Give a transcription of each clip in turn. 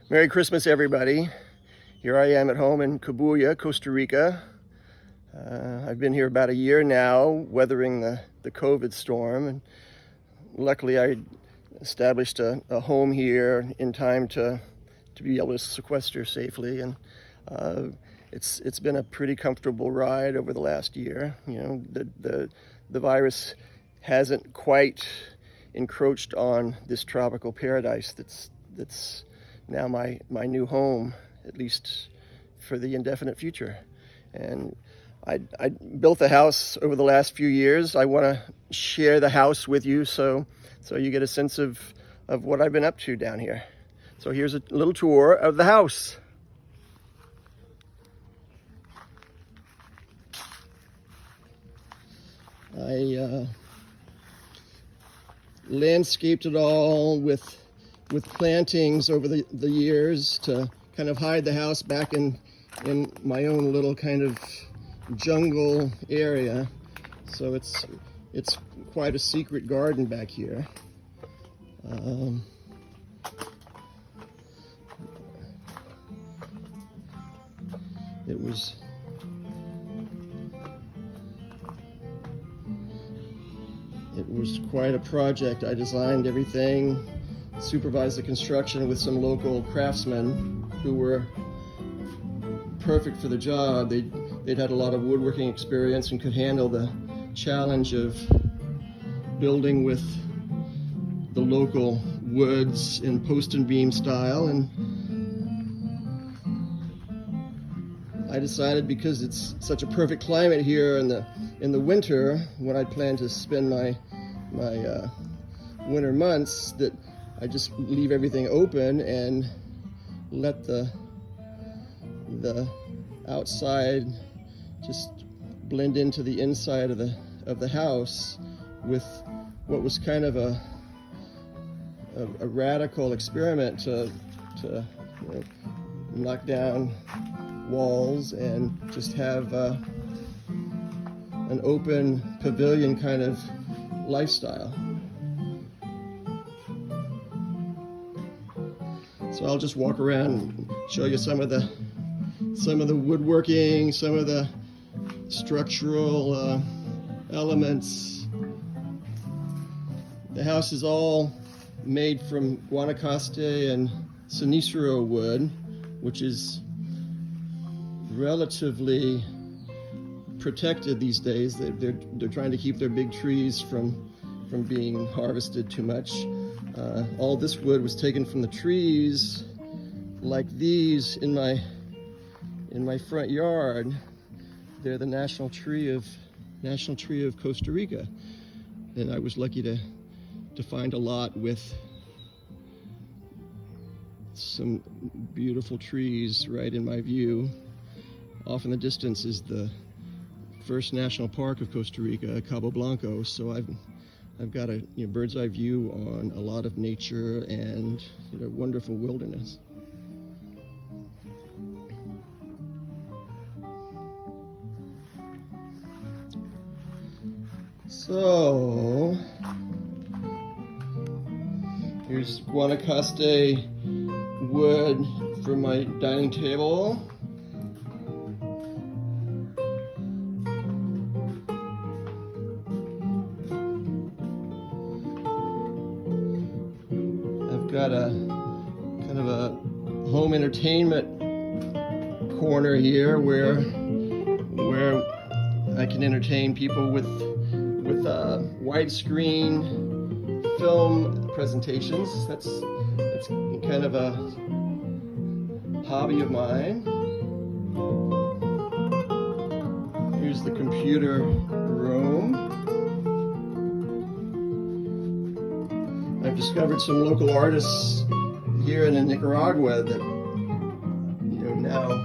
Merry Christmas, everybody. Here I am at home in Cabuya, Costa Rica. I've been here about a year now, weathering the COVID storm. And luckily, I established a home here in time to be able to sequester safely. And it's been a pretty comfortable ride over the last year. You know, the virus hasn't quite encroached on this tropical paradise that's now my new home, at least for the indefinite future. And I built the house over the last few years. I want to share the house with you so you get a sense of what I've been up to down here. So here's a little tour of the house. I landscaped it all with plantings over the years to kind of hide the house back in my own little kind of jungle area. So it's quite a secret garden back here. It was quite a project. I designed everything, supervised the construction with some local craftsmen who were perfect for the job. They'd had a lot of woodworking experience and could handle the challenge of building with the local woods in post and beam style. And I decided, because it's such a perfect climate here in the winter, when I plan to spend my winter months, that I just leave everything open and let the outside just blend into the inside of the house with what was kind of a radical experiment to knock down walls and just have an open pavilion kind of lifestyle. So I'll just walk around and show you some of the woodworking, some of the structural elements. The house is all made from Guanacaste and Sinicero wood, which is relatively protected these days. They're trying to keep their big trees from being harvested too much. All this wood was taken from the trees like these in my front yard. They're the national tree of Costa Rica, and I was lucky to find a lot with some beautiful trees right in my view. Off in the distance is the first national park of Costa Rica, Cabo Blanco. So I've got a bird's eye view on a lot of nature and wonderful wilderness. So here's Guanacaste wood for my dining table. I've got a kind of a home entertainment corner here where I can entertain people with widescreen film presentations. That's kind of a hobby of mine. Here's the computer room. I've discovered some local artists here in Nicaragua that now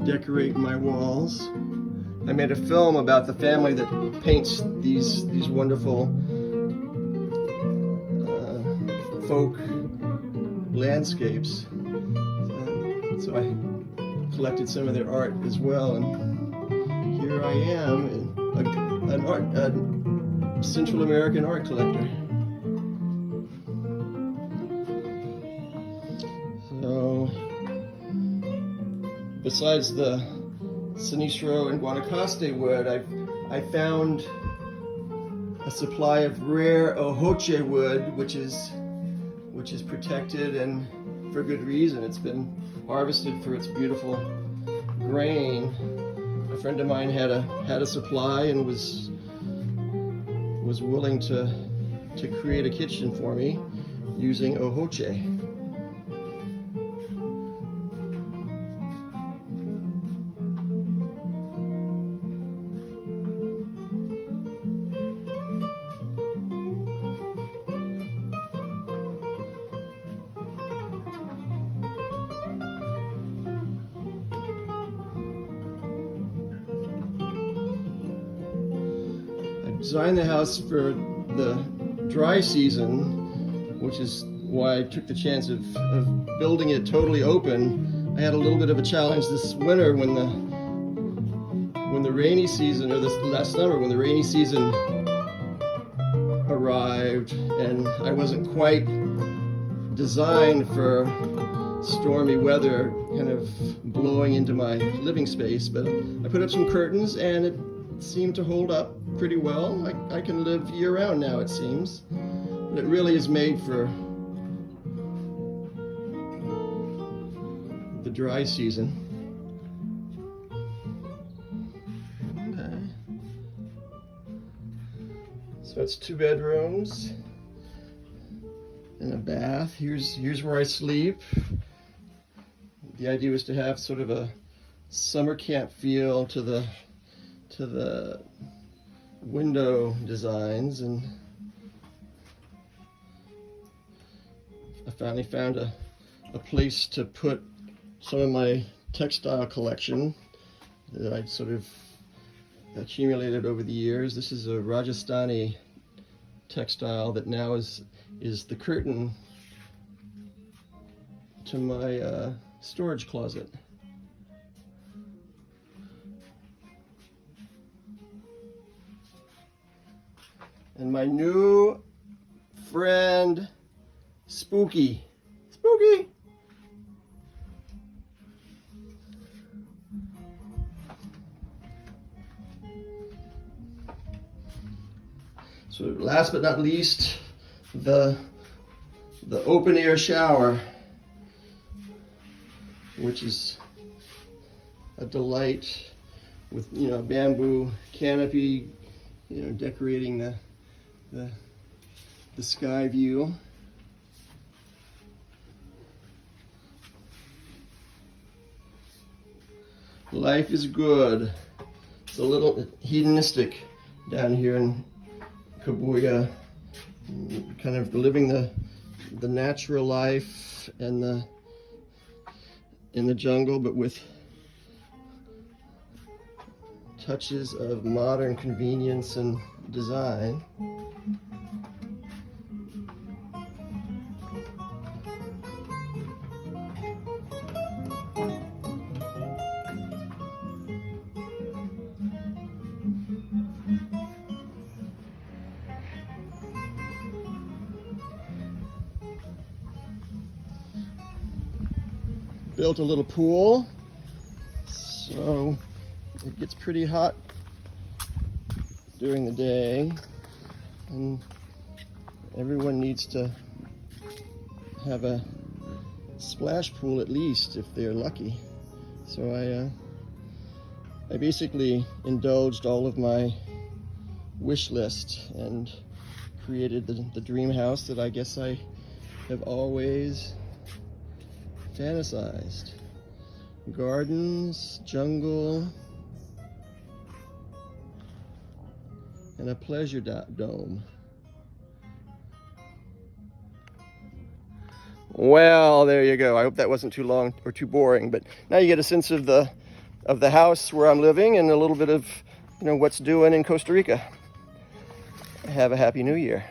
decorate my walls. I made a film about the family that paints these wonderful folk landscapes. So I collected some of their art as well, and here I am, a Central American art collector. besides the Sinistro and Guanacaste wood, I found a supply of rare Ojoche wood, which is protected, and for good reason. It's been harvested for its beautiful grain. A friend of mine had a supply and was willing to create a kitchen for me using Ojoche. Designed the house for the dry season, which is why I took the chance of building it totally open. I had a little bit of a challenge this winter when the rainy season, or this last summer when the rainy season arrived, and I wasn't quite designed for stormy weather kind of blowing into my living space, but I put up some curtains and it seemed to hold up pretty well. I can live year-round now, it seems. But it really is made for the dry season. Okay. So it's 2 bedrooms and a bath. Here's where I sleep. The idea was to have sort of a summer camp feel to the window designs, and I finally found a place to put some of my textile collection that I'd sort of accumulated over the years. This is a Rajasthani textile that now is the curtain to my storage closet. And my new friend, Spooky. Spooky! So last but not least, the open air shower, which is a delight with, bamboo canopy, decorating the sky view. Life is good. It's a little hedonistic down here in Kabuya, kind of living the natural life and in the jungle, but with touches of modern convenience and design. Built a little pool, so it gets pretty hot during the day, and everyone needs to have a splash pool at least if they're lucky. So I basically indulged all of my wish list and created the dream house that I guess I have always fantasized. Gardens, jungle, and a pleasure dome. Well, there you go. I hope that wasn't too long or too boring, but now you get a sense of the house where I'm living and a little bit of what's doing in Costa Rica. Have a happy new year.